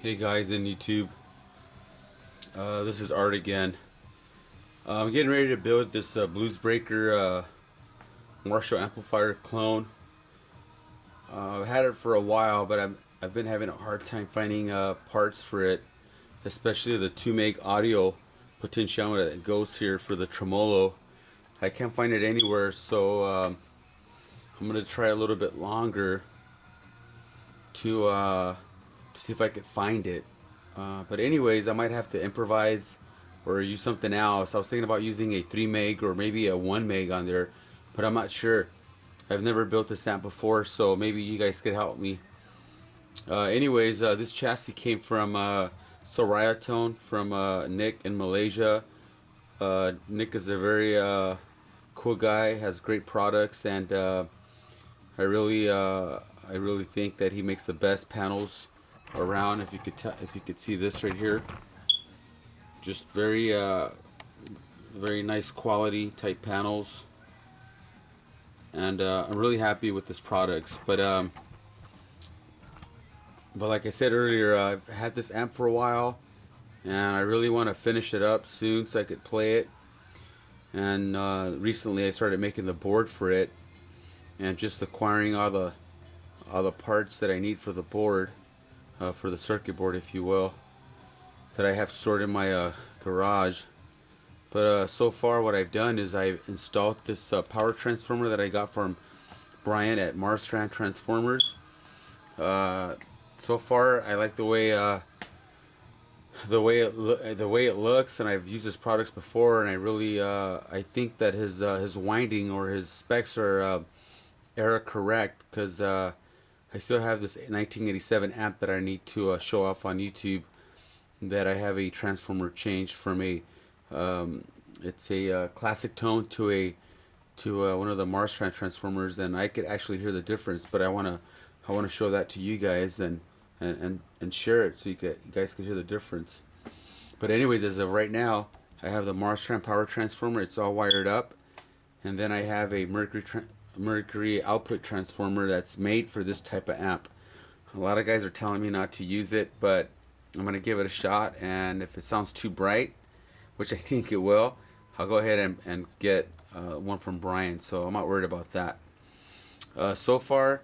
Hey guys in YouTube, this is Art again. I'm getting ready to build this BluesBreaker Marshall amplifier clone. I've had it for a while, but I've been having a hard time finding parts for it, especially the 2 meg audio potentiometer that goes here for the tremolo. I can't find it anywhere, so I'm going to try a little bit longer to see if I could find it. But anyways, I might have to improvise or use something else. I was thinking about using a 3 meg or maybe a 1 meg on there, but I'm not sure. I've never built this amp before, so maybe you guys could help me. Anyways, this chassis came from CeriaTone from Nick in Malaysia. Nick is a very cool guy, has great products, and I really think that he makes the best panels around. If you could see this right here, just very nice quality type panels, and I'm really happy with this products. But like I said earlier, I've had this amp for a while, and I really want to finish it up soon so I could play it. And recently I started making the board for it, and just acquiring all the parts that I need for the board. For the circuit board, if you will, that I have stored in my garage. But so far what I've done is I've installed this power transformer that I got from Brian at Marshall Transformers. So far I like the way it looks, and I've used his products before, and I really I think that his winding or his specs are error correct, because I still have this 1987 amp that I need to show off on YouTube, that I have a transformer changed from a it's a classic tone to one of the Marshall transformers, and I could actually hear the difference. But I want to show that to you guys and share it so you guys can hear the difference. But anyways, as of right now, I have the Marshall power transformer. It's all wired up, and then I have a Mercury output transformer that's made for this type of amp. A lot of guys are telling me not to use it, but I'm going to give it a shot, and if it sounds too bright, which I think it will, I'll go ahead and get one from Brian, so I'm not worried about that. So far,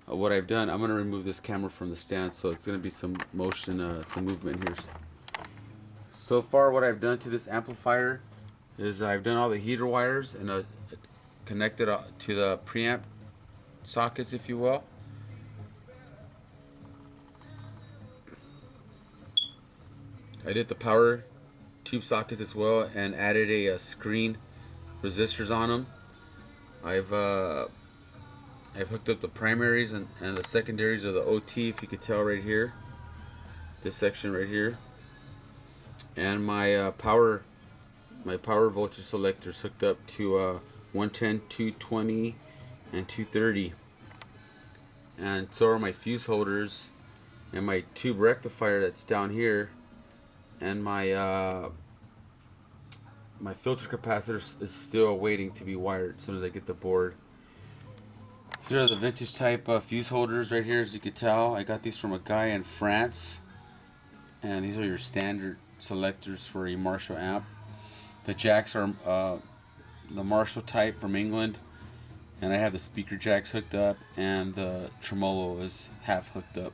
what I've done, I'm going to remove this camera from the stand, so it's going to be some motion, some movement here. So far what I've done to this amplifier is I've done all the heater wires and connected to the preamp sockets, if you will. I did the power tube sockets as well, and added a screen resistors on them. I've hooked up the primaries and the secondaries of the OT, if you could tell right here, this section right here, and my power voltage selectors hooked up to 110, 220, and 230. And so are my fuse holders, and my tube rectifier that's down here, and my my filter capacitor is still waiting to be wired as soon as I get the board. Here are the vintage type fuse holders right here. As you can tell, I got these from a guy in France, and these are your standard selectors for a Marshall amp. The jacks are the Marshall type from England, and I have the speaker jacks hooked up, and the tremolo is half hooked up.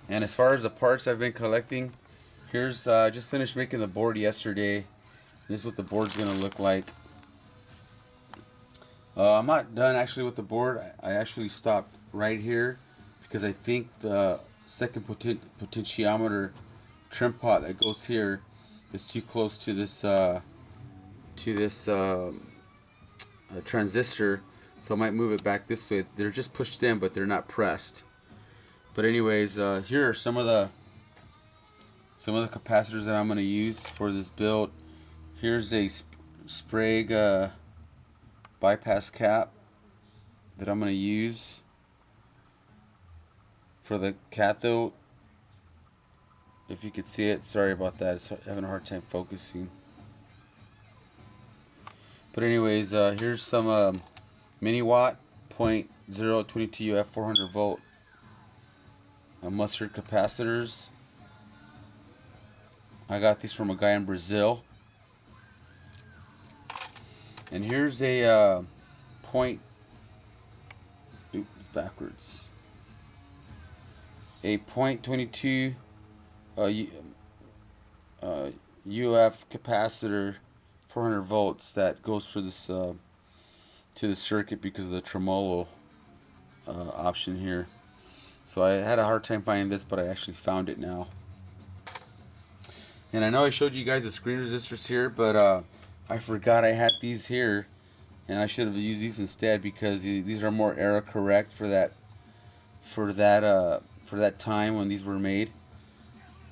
And as far as the parts I've been collecting, here's I just finished making the board yesterday. This is what the board's gonna look like. I'm not done actually with the board. I actually stopped right here because I think the second potentiometer trim pot that goes here is too close to this transistor, so I might move it back this way. They're just pushed in, but they're not pressed. But anyways, here are some of the capacitors that I'm going to use for this build. Here's a Sprague bypass cap that I'm going to use for the cathode. If you could see it, sorry about that, it's having a hard time focusing. But anyways, here's some mini watt 0.022 UF 400 volt mustard capacitors. I got these from a guy in Brazil. And here's a point. Oops, backwards. A .22 UF capacitor, 400 volts, that goes for this to the circuit because of the tremolo option here. So I had a hard time finding this, but I actually found it now. And I know I showed you guys the screen resistors here, but I forgot I had these here, and I should have used these instead because these are more error correct for that time when these were made.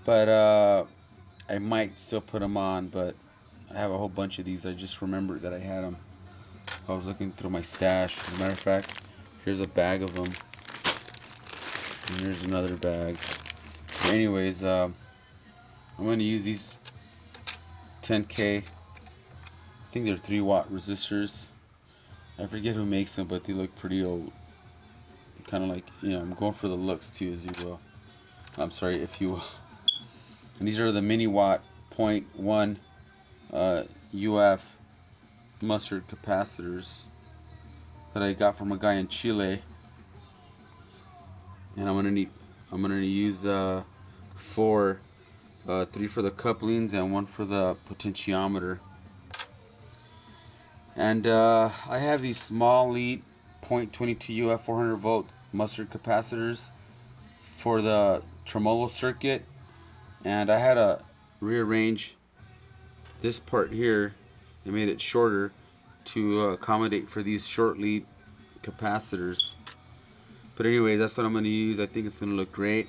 But I might still put them on, but I have a whole bunch of these. I just remembered that I had them. I was looking through my stash. As a matter of fact, here's a bag of them. And here's another bag. But anyways, I'm going to use these 10K. I think they're 3-watt resistors. I forget who makes them, but they look pretty old. Kind of like, I'm going for the looks too, as you will. I'm sorry, if you will. And these are the mini watt .1 UF mustard capacitors that I got from a guy in Chile. And I'm gonna use 4, 3 for the couplings and 1 for the potentiometer. And I have these small lead .22 UF 400 volt mustard capacitors for the tremolo circuit, and I had to rearrange this part here and made it shorter to accommodate for these short lead capacitors. But anyways, that's what I'm going to use. I think it's going to look great.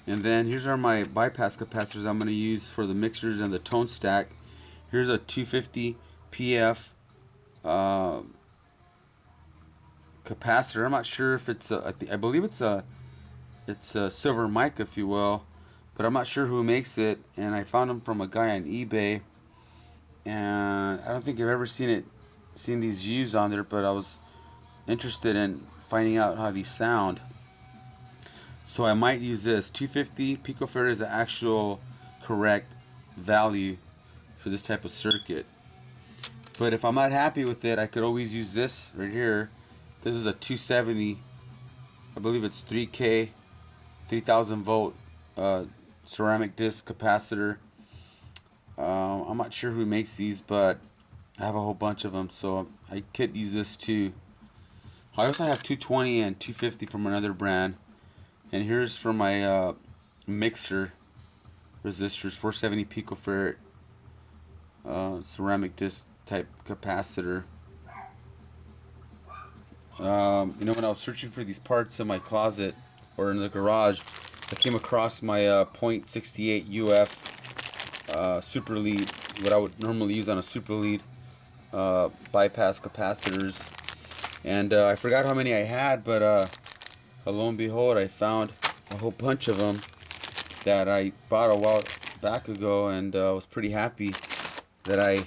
And then here's are my bypass capacitors I'm going to use for the mixers and the tone stack. Here's a 250 PF capacitor. I'm not sure if it's I believe it's a silver mic, if you will, but I'm not sure who makes it. And I found them from a guy on eBay, and I don't think I've ever seen these used on there, but I was interested in finding out how these sound. So I might use this. 250 picofarad is the actual correct value for this type of circuit. But if I'm not happy with it, I could always use this right here. This is a 270, I believe it's 3K, 3000 volt ceramic disc capacitor. I'm not sure who makes these, but I have a whole bunch of them, so I could use this too. I also have 220 and 250 from another brand. And here's for my mixer resistors, 470 picofarad ceramic disc type capacitor. When I was searching for these parts in my closet or in the garage, I came across my .68 UF super lead, what I would normally use on a super lead bypass capacitors. And I forgot how many I had, but lo and behold, I found a whole bunch of them that I bought a while back ago, and I was pretty happy that I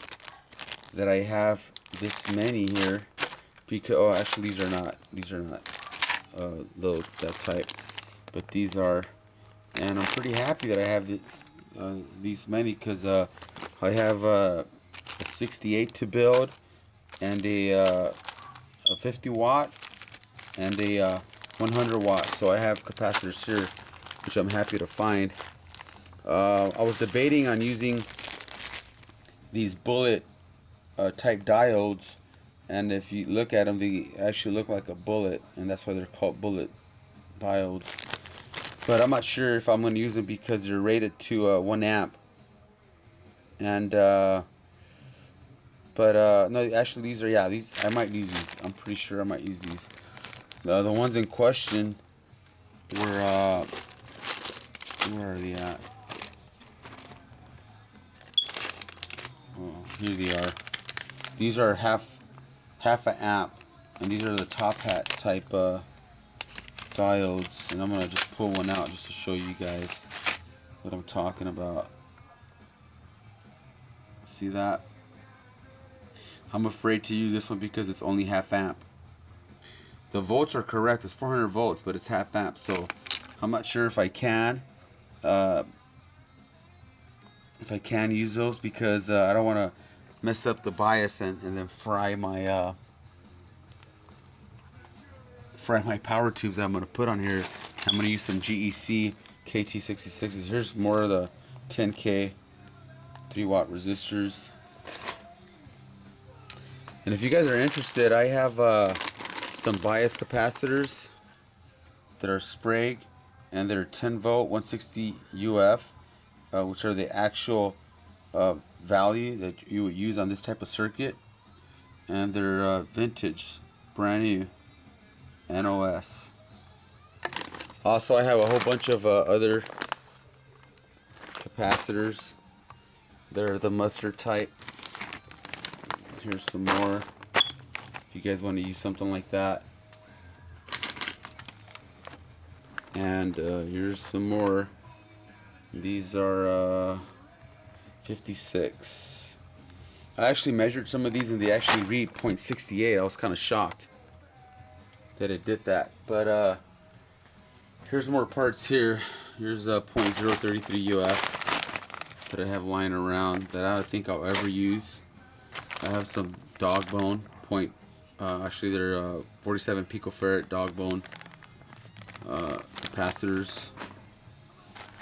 have this many here. Because actually these are not that type, but these are, and I'm pretty happy that I have these many, because I have a 68 to build, and a 50 watt and a 100 watt. So I have capacitors here, which I'm happy to find. I was debating on using these bullet type diodes, and if you look at them, they actually look like a bullet, and that's why they're called bullet diodes. But I'm not sure if I'm going to use them because they're rated to 1 amp. And no, actually these are, these I might use these. I'm pretty sure I might use these. The ones in question were where are they at? Oh, here they are. These are half an amp, and these are the top hat type diodes. And I'm gonna just pull one out just to show you guys what I'm talking about. See that? I'm afraid to use this one because it's only half amp. The volts are correct, it's 400 volts, but it's half amp, so I'm not sure if I can. If I can use those, because I don't want to mess up the bias and then fry my power tubes that I'm going to put on here. I'm going to use some GEC KT66s. Here's more of the 10K 3-watt resistors. And if you guys are interested, I have some bias capacitors that are Sprague, and they're 10 volt 160 UF, which are the actual value that you would use on this type of circuit, and they're vintage, brand new NOS. Also, I have a whole bunch of other capacitors. They're the mustard type. Here's some more if you guys want to use something like that. And here's some more. These are 56. I actually measured some of these and they actually read 0.68. I was kind of shocked that it did that. But here's more parts here. Here's 0.033 UF that I have lying around that I don't think I'll ever use. I have some dog bone actually they're 47 picofarad dog bone capacitors,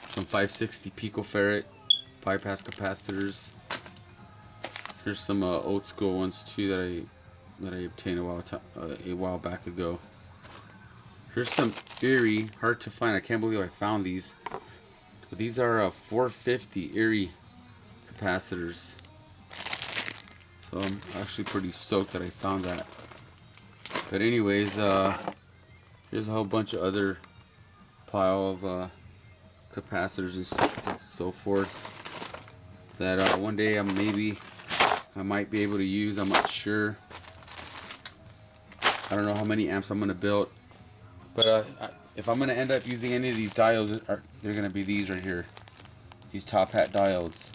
some 560 picofarad bypass capacitors. Here's some old school ones too that I obtained a while back ago. Here's some Erie, hard to find. I can't believe I found these. But these are 450 Erie capacitors. So I'm actually pretty stoked that I found that. But anyways, here's a whole bunch of other pile of capacitors and so forth that one day I might be able to use. I'm not sure. I don't know how many amps I'm going to build. But if I'm going to end up using any of these diodes, they're going to be these right here. These top hat diodes.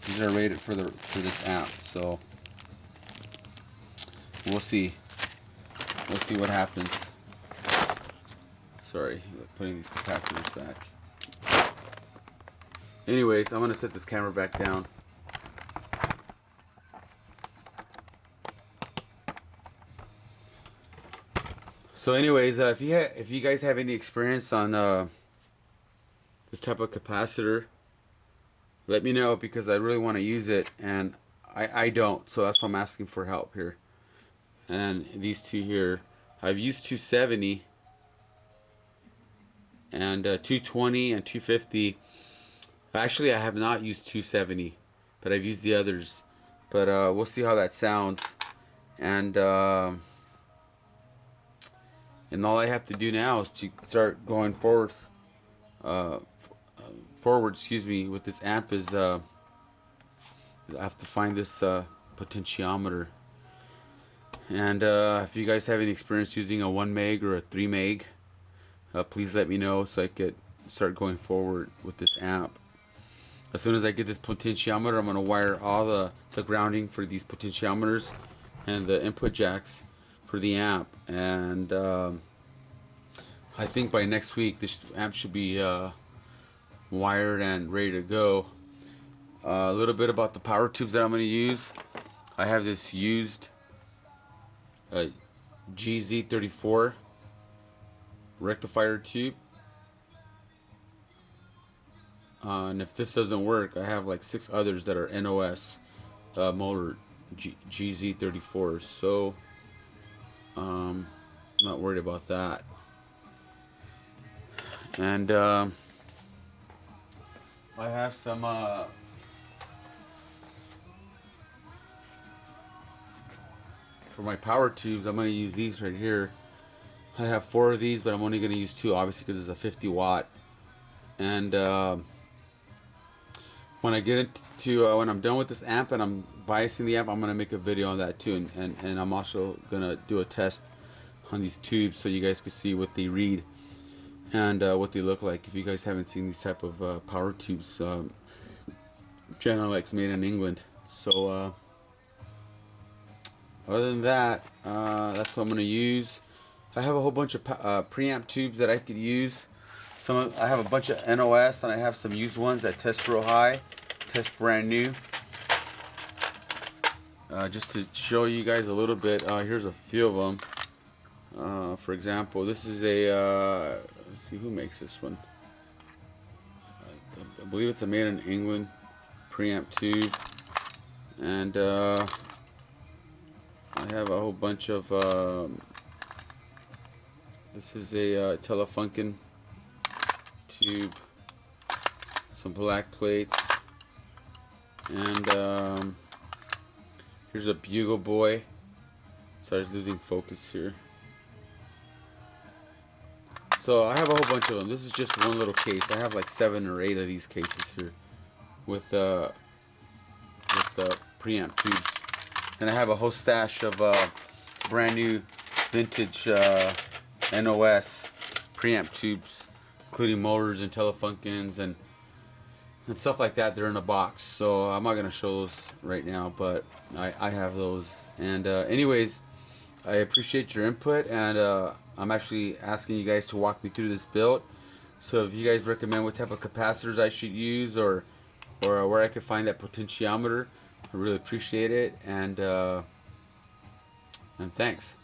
These are rated for this amp. So we'll see. We'll see what happens. Sorry, putting these capacitors back. Anyways, I'm going to set this camera back down. So anyways, if you guys have any experience on this type of capacitor, let me know, because I really want to use it and I don't, so that's why I'm asking for help here. And these two here, I've used 270 and 220 and 250. Actually, I have not used 270, but I've used the others. But we'll see how that sounds. And all I have to do now is to start going forward, excuse me, with this amp is I have to find this potentiometer. And if you guys have any experience using a 1 meg or a 3 meg, please let me know so I could start going forward with this amp. As soon as I get this potentiometer, I'm going to wire all the grounding for these potentiometers and the input jacks for the amp. And I think by next week this amp should be wired and ready to go. A little bit about the power tubes that I'm going to use. I have this used GZ34 rectifier tube, and if this doesn't work, I have like 6 others that are NOS motor GZ34s, so I'm not worried about that. And I have some for my power tubes. I'm going to use these right here. I have 4 of these, but I'm only going to use 2, obviously, because it's a 50 watt. And when I get into when I'm done with this amp and I'm biasing the amp, I'm going to make a video on that too. And I'm also going to do a test on these tubes so you guys can see what they read and what they look like. If you guys haven't seen these type of power tubes, Genelex made in England. So other than that, that's what I'm going to use. I have a whole bunch of preamp tubes that I could use. I have a bunch of NOS, and I have some used ones that test real high, test brand new. Just to show you guys a little bit, here's a few of them. For example, this is a, let's see who makes this one. I believe it's a made in England preamp tube, and I have a whole bunch of. This is a Telefunken tube, some black plates, and here's a Bugle Boy. Sorry, I was losing focus here. So I have a whole bunch of them. This is just one little case. I have like 7 or 8 of these cases here with preamp tubes, and I have a whole stash of brand new vintage NOS preamp tubes, including motors and Telefunkens and stuff like that. They're in a box, so I'm not gonna show those right now, but I have those. And anyways, I appreciate your input, and I'm actually asking you guys to walk me through this build. So if you guys recommend what type of capacitors I should use, or where I can find that potentiometer, I really appreciate it. And thanks.